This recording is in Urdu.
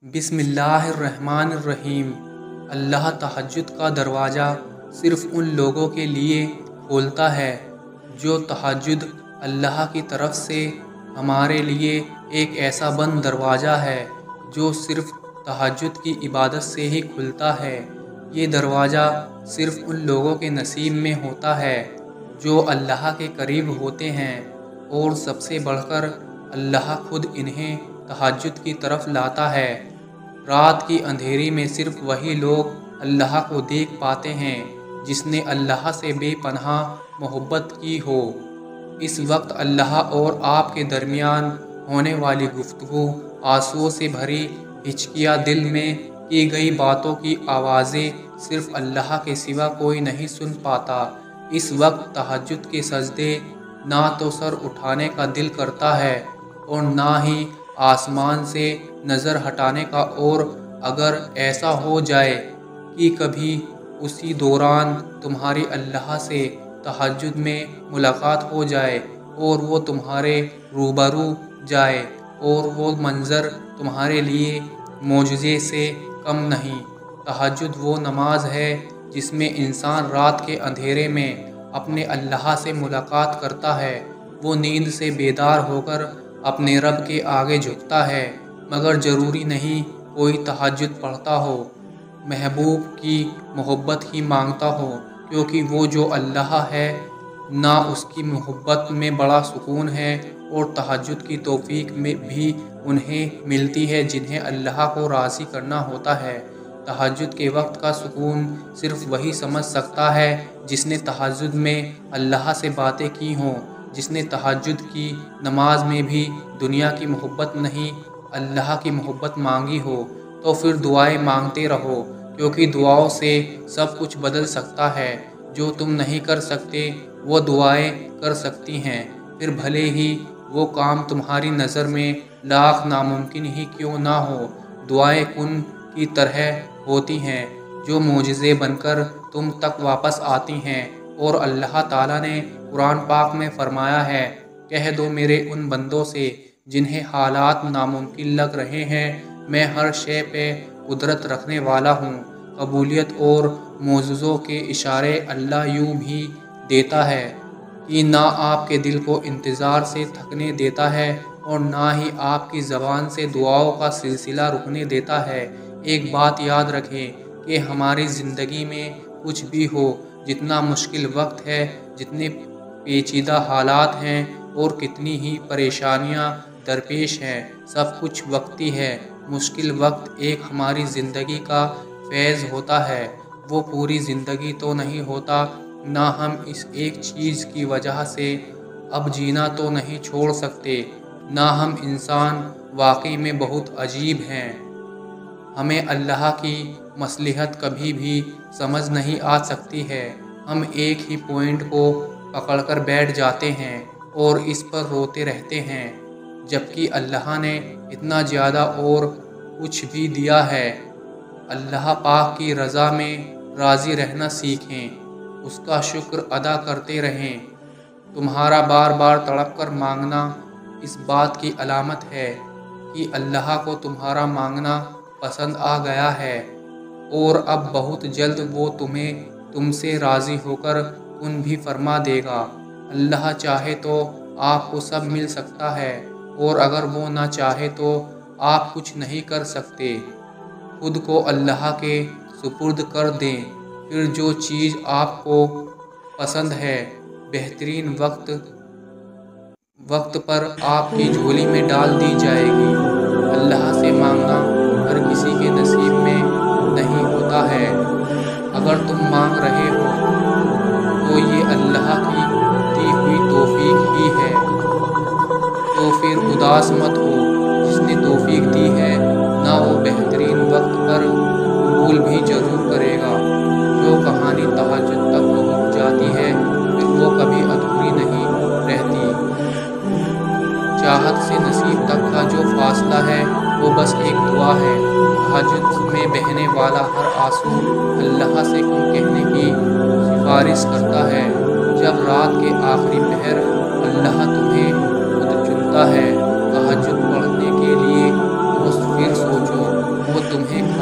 بسم اللہ الرحمن الرحیم۔ اللہ تہجد کا دروازہ صرف ان لوگوں کے لیے کھولتا ہے جو تہجد اللہ کی طرف سے ہمارے لیے ایک ایسا بند دروازہ ہے جو صرف تہجد کی عبادت سے ہی کھلتا ہے۔ یہ دروازہ صرف ان لوگوں کے نصیب میں ہوتا ہے جو اللہ کے قریب ہوتے ہیں، اور سب سے بڑھ کر اللہ خود انہیں تہجد کی طرف لاتا ہے۔ رات کی اندھیری میں صرف وہی لوگ اللہ کو دیکھ پاتے ہیں جس نے اللہ سے بے پناہ محبت کی ہو۔ اس وقت اللہ اور آپ کے درمیان ہونے والی گفتگو، آنسوؤں سے بھری ہچکیاں، دل میں کی گئی باتوں کی آوازیں صرف اللہ کے سوا کوئی نہیں سن پاتا۔ اس وقت تہجد کے سجدے نہ تو سر اٹھانے کا دل کرتا ہے اور نہ ہی آسمان سے نظر ہٹانے کا، اور اگر ایسا ہو جائے کہ کبھی اسی دوران تمہاری اللہ سے تہجد میں ملاقات ہو جائے اور وہ تمہارے روبرو جائے اور وہ منظر تمہارے لیے معجزے سے کم نہیں۔ تہجد وہ نماز ہے جس میں انسان رات کے اندھیرے میں اپنے اللہ سے ملاقات کرتا ہے۔ وہ نیند سے بیدار ہو کر اپنے رب کے آگے جھکتا ہے، مگر ضروری نہیں کوئی تہجد پڑھتا ہو، محبوب کی محبت ہی مانگتا ہو، کیونکہ وہ جو اللہ ہے نہ اس کی محبت میں بڑا سکون ہے، اور تہجد کی توفیق میں بھی انہیں ملتی ہے جنہیں اللہ کو راضی کرنا ہوتا ہے۔ تہجد کے وقت کا سکون صرف وہی سمجھ سکتا ہے جس نے تہجد میں اللہ سے باتیں کی ہوں، جس نے تہجد کی نماز میں بھی دنیا کی محبت نہیں، اللہ کی محبت مانگی ہو۔ تو پھر دعائیں مانگتے رہو، کیونکہ دعاؤں سے سب کچھ بدل سکتا ہے۔ جو تم نہیں کر سکتے وہ دعائیں کر سکتی ہیں، پھر بھلے ہی وہ کام تمہاری نظر میں لاکھ ناممکن ہی کیوں نہ ہو۔ دعائیں کن کی طرح ہوتی ہیں جو معجزے بن کر تم تک واپس آتی ہیں، اور اللہ تعالیٰ نے قرآن پاک میں فرمایا ہے، کہہ دو میرے ان بندوں سے جنہیں حالات ناممکن لگ رہے ہیں، میں ہر شے پہ قدرت رکھنے والا ہوں۔ قبولیت اور معجزوں کے اشارے اللہ یوں بھی دیتا ہے کہ نہ آپ کے دل کو انتظار سے تھکنے دیتا ہے اور نہ ہی آپ کی زبان سے دعاؤں کا سلسلہ رکنے دیتا ہے۔ ایک بات یاد رکھیں کہ ہماری زندگی میں کچھ بھی ہو، جتنا مشکل وقت ہے، جتنے پیچیدہ حالات ہیں اور کتنی ہی پریشانیاں درپیش ہیں، سب کچھ وقتی ہے۔ مشکل وقت ایک ہماری زندگی کا فیز ہوتا ہے، وہ پوری زندگی تو نہیں ہوتا۔ نہ ہم اس ایک چیز کی وجہ سے اب جینا تو نہیں چھوڑ سکتے، نہ ہم انسان واقعی میں بہت عجیب ہیں۔ ہمیں اللہ کی مصلحت کبھی بھی سمجھ نہیں آ سکتی ہے۔ ہم ایک ہی پوائنٹ کو پکڑ کر بیٹھ جاتے ہیں اور اس پر روتے رہتے ہیں، جبکہ اللہ نے اتنا زیادہ اور کچھ بھی دیا ہے۔ اللہ پاک کی رضا میں راضی رہنا سیکھیں، اس کا شکر ادا کرتے رہیں۔ تمہارا بار بار تڑپ کر مانگنا اس بات کی علامت ہے کہ اللہ کو تمہارا مانگنا پسند آ گیا ہے، اور اب بہت جلد وہ تم سے راضی ہو کر کن بھی فرما دے گا۔ اللہ چاہے تو آپ کو سب مل سکتا ہے، اور اگر وہ نہ چاہے تو آپ کچھ نہیں کر سکتے۔ خود کو اللہ کے سپرد کر دیں، پھر جو چیز آپ کو پسند ہے بہترین وقت پر آپ کی جھولی میں ڈال دی جائے گی۔ اللہ سے مانگنا ہر کسی کے نصیب میں نہیں ہوتا ہے۔ اگر تم مانگ رہے ہو تو یہ اللہ کی دی ہوئی توفیق ہی ہے، تو پھر اداس مت ہو۔ جس نے توفیق دی ہے نہ وہ بہترین وقت پر قبول بھی ضرور کرے گا۔ جو کہانی تہجد تک پہنچ جاتی ہے پھر وہ کبھی ادھوری نہیں رہتی۔ چاہت سے نصیب تک کا جو فاصلہ ہے وہ بس ایک دعا ہے۔ تہجد میں بہنے والا ہر آنسو اللہ سے کن کہنے کی سفارش کرتا ہے۔ جب رات کے آخری پہر اللہ تمہیں خود چنتا ہے تہجد پڑھنے کے لیے، تو پھر سوچو